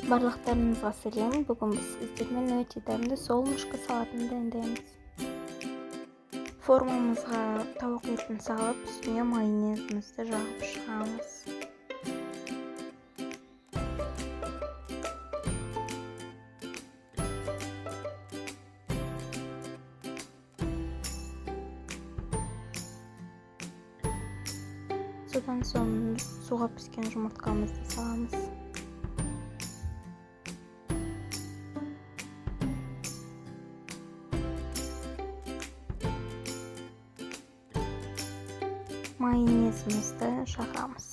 Барлықтарыңызға сәлем. Бүгін біз сіздермен өте дәмді солнышко салатын дайындаймыз. Формамызға тауық етін салып, үстіне майонезімізді жағып шығамыз. Содан соң суға піскен жұмыртқамызды саламыз. Майонезімізді жағамыз.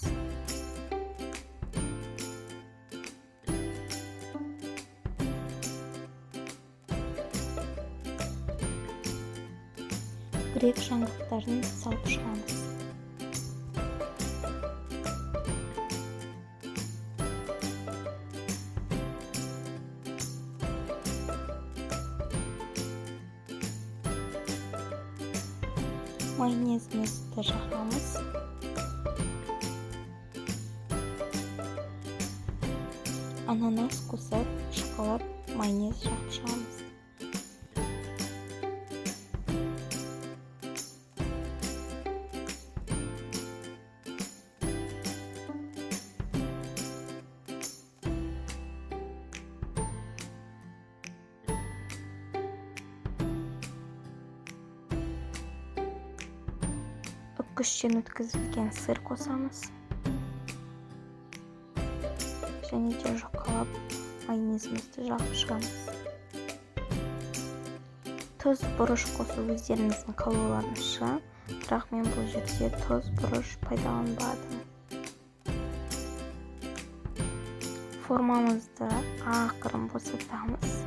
Грек жаңғақтарын салып шығамыз. Майонезімізді жағамыз. Ананас қосып, шоколад, майонез жағып шығамыз. Үккіштен өткізілген сыр қосамыз. Және де жұқалап майонезімізді жағып шығамыз. Тұз, бұрыш қосу өздеріңіздің қалауларыңызша, бірақ мен бұл жерде тұз, бұрыш пайдаланбадым. Формамызды ақырын босатамыз.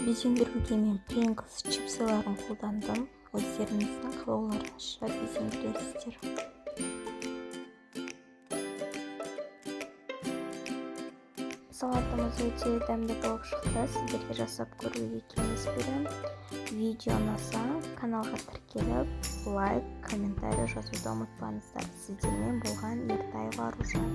Безендіруге мен Pringles чипсыларын қолдандым. Өздеріңіздің қалауларыңызша безендіресіздер. Салатымыз өте дәмді болып шықты. Сіздерге жасап көруге кеңес беремін. Видео ұнаса, каналға тіркеліп, лайк, комментарий жазуды ұмытпаңыздар. Сіздермен болған Ертаева Аружан.